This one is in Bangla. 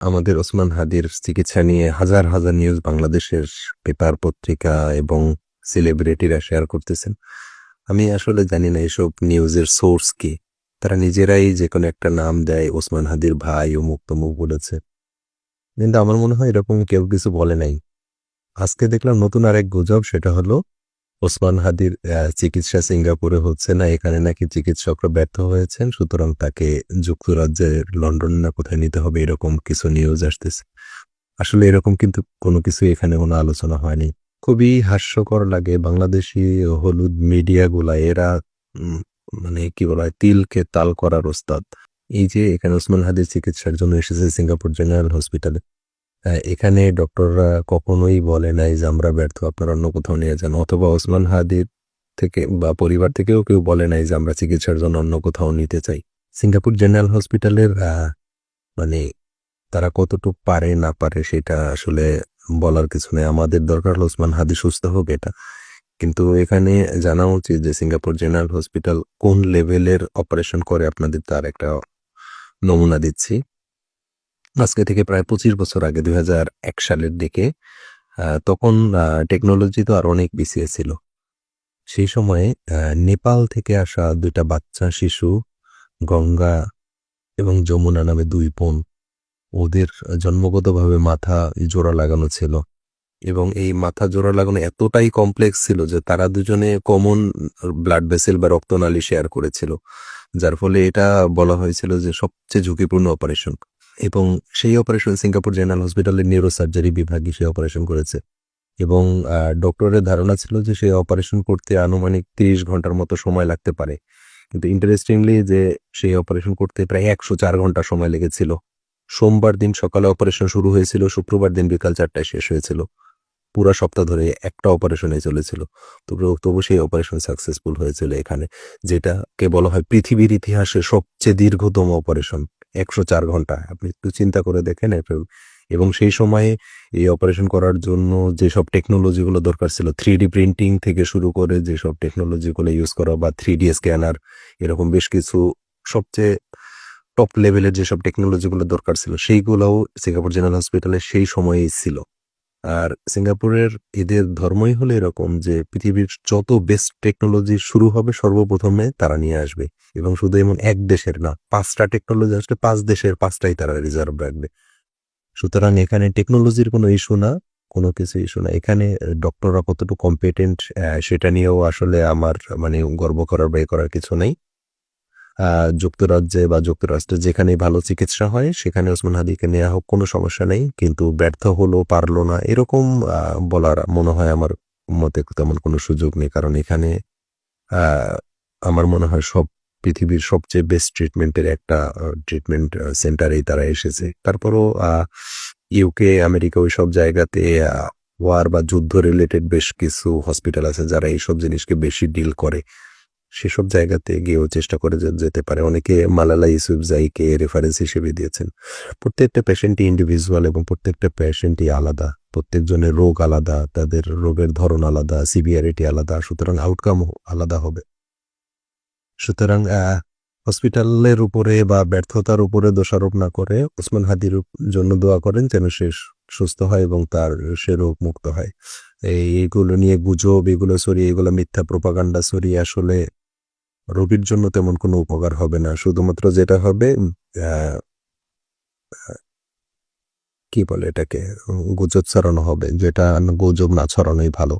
আমাদের ওসমান হাদির চিকিৎসা নিয়ে হাজার হাজার নিউজ বাংলাদেশের পেপার পত্রিকা এবং সেলিব্রিটিরা শেয়ার করতেছেন। আমি আসলে জানি না এসব নিউজের সোর্স কি। তারা নিজেরাই যে কোনো একটা নাম দেয়, ওসমান হাদির ভাই অমুক তমুক বলেছে, কিন্তু আমার মনে হয় এরকম কেউ কিছু বলে নাই। আজকে দেখলাম নতুন আরেক গুজব, সেটা হলো ওসমান হাদির চিকিৎসা সিঙ্গাপুরে হচ্ছে না, এখানে নাকি চিকিৎসকরা ব্যর্থ হয়েছেন, সুতরাং তাকে যুক্তরাজ্যের লন্ডন না কোথায় নিতে হবে, এরকম কিছু নিউজ আসতেছে। আসলে এরকম কিন্তু কোনো কিছু এখানে কোনো আলোচনা হয়নি। খুবই হাস্যকর লাগে বাংলাদেশি হলুদ মিডিয়াগুলা, এরা উম, মানে কি বলা হয়, তিলকে তাল করার ওস্তাদ। এই যে এখানে ওসমান হাদির চিকিৎসার জন্য এসেছে সিঙ্গাপুর জেনারেল হসপিটালে, এখানে ডক্টররা কখনোই বলে নাই যে আমরা ব্যর্থ, আপনারা অন্য কোথাও নিয়ে যান, অথবা ওসমান হাদির থেকে বা পরিবার থেকেও কেউ বলে নাই যে আমরা চিকিৎসার জন্য অন্য কোথাও নিতে চাই। সিঙ্গাপুর জেনারেল হসপিটালের মানে তারা কতটুকু পারে না পারে সেটা আসলে বলার কিছু নেই। আমাদের দরকার হলো ওসমান হাদি সুস্থ হোক, এটা। কিন্তু এখানে জানা উচিত যে সিঙ্গাপুর জেনারেল হসপিটাল কোন লেভেলের অপারেশন করে, আপনাদের তার একটা নমুনা দিচ্ছি। আজকে থেকে প্রায় 25 বছর আগে 2001 সালের দিকে, তখন টেকনোলজি তো আর অনেক পিছিয়ে ছিল। সেই সময়ে নেপাল থেকে আসা দুইটা বাচ্চা শিশু, গঙ্গা এবং যমুনা নামে দুই বোন, ওদের জন্মগতভাবে মাথা জোড়া লাগানো ছিল, এবং এই মাথা জোড়া লাগানো এতটাই কমপ্লেক্স ছিল যে তারা দুজনে কমন ব্লাড ভেসেল বা রক্তনালী শেয়ার করেছিল, যার ফলে এটা বলা হয়েছিল যে সবচেয়ে ঝুঁকিপূর্ণ অপারেশন। এবং সেই অপারেশন সিঙ্গাপুর জেনারেল হসপিটালের নিউরোসার্জারি বিভাগে সেই অপারেশন করেছে, এবং ডক্টরের ধারণা ছিল যে সেই অপারেশন করতে আনুমানিক 30 ঘন্টার মতো সময় লাগতে পারে। কিন্তু ইন্টারেস্টিংলি যে সেই অপারেশন করতে প্রায় 104 ঘন্টা সময় লেগেছিল। সোমবার দিন সকালে অপারেশন শুরু হয়েছিল, শুক্রবার দিন বিকাল 4টায় শেষ হয়েছিল। পুরা সপ্তাহ ধরে একটা অপারেশনে চলেছিল। তবু সেই অপারেশন সাকসেসফুল হয়েছিল এখানে, যেটাকে বলা হয় পৃথিবীর ইতিহাসে সবচেয়ে দীর্ঘতম অপারেশন। 104 ঘন্টা, আপনি একটু চিন্তা করে দেখেন। এবং সেই সময়ে এই অপারেশন করার জন্য যেসব টেকনোলজিগুলো দরকার ছিল, 3D প্রিন্টিং থেকে শুরু করে যেসব টেকনোলজিগুলো ইউজ করা, বা 3D স্ক্যানার, এরকম বেশ কিছু সবচেয়ে টপ লেভেলের যেসব টেকনোলজিগুলো দরকার ছিল, সেইগুলোও সিঙ্গাপুর জেনারেল হসপিটালে সেই সময়েই ছিল। আর সিঙ্গাপুরের এদের ধর্মই হলো এরকম যে পৃথিবীর যত বেস্ট টেকনোলজি শুরু হবে সর্বপ্রথমে তারা নিয়ে আসবে, এবং শুধু এমন এক দেশের না, 5টা টেকনোলজি আসলে 5 দেশের 5টাই তারা রিজার্ভ রাখবে। সুতরাং এখানে টেকনোলজির কোনো ইস্যু না, কোনো কিছু ইস্যু না। এখানে ডক্টররা কতটুকু কম্পিটেন্ট সেটা নিয়েও আসলে আমার গর্ব করার বা করার কিছু নেই। যুক্তরাজ্যে বা যুক্তরাষ্ট্রে যেখানে ভালো চিকিৎসা হয় সেখানে ওসমান হাদিকে নেওয়া হোক, কোনো সমস্যা নেই। কিন্তু ব্যর্থ হলো, পারলো না, এরকম বলার মনে হয় আমার মতে তেমন কোনো সুযোগ নেই। কারণ এখানে আমার মনে হয় সব পৃথিবীর সবচেয়ে বেস্ট ট্রিটমেন্টের একটা ট্রিটমেন্ট সেন্টারেই তারা এসেছে। তারপরও ইউকে, আমেরিকা, ওই সব জায়গাতে ওয়ার বা যুদ্ধ রিলেটেড বেশ কিছু হসপিটাল আছে যারা এইসব জিনিসকে বেশি ডিল করে, সেসব জায়গাতে গিয়েও চেষ্টা করে যেতে পারে। অনেকে মালালা ইউসুফজাইকে রেফারেন্স হিসেবে দিয়েছেন। প্রত্যেকটা পেশেন্টই ইন্ডিভিজুয়াল এবং প্রত্যেকটা পেশেন্টই আলাদা, প্রত্যেকজনের রোগ আলাদা, তাদের রোগের ধরন আলাদা, সিভিয়ারিটি আলাদা, সুতরাং আউটকাম আলাদা হবে। সুতরাং হসপিটালের উপরে বা ব্যর্থতার উপরে দোষারোপ না করে ওসমান হাদির জন্য দোয়া করেন যেন সে সুস্থ হয় এবং সে রোগ মুক্ত হয়। এইগুলো নিয়ে গুজব, এগুলো ছড়িয়ে, এগুলো মিথ্যা প্রোপাগান্ডা ছড়িয়ে আসলে রোগীর জন্য তেমন কোনো উপকার হবে না। শুধুমাত্র যেটা হবে, কি বলে এটাকে, গুজব ছড়ানো হবে, যেটা গুজব না ছড়ানোই ভালো।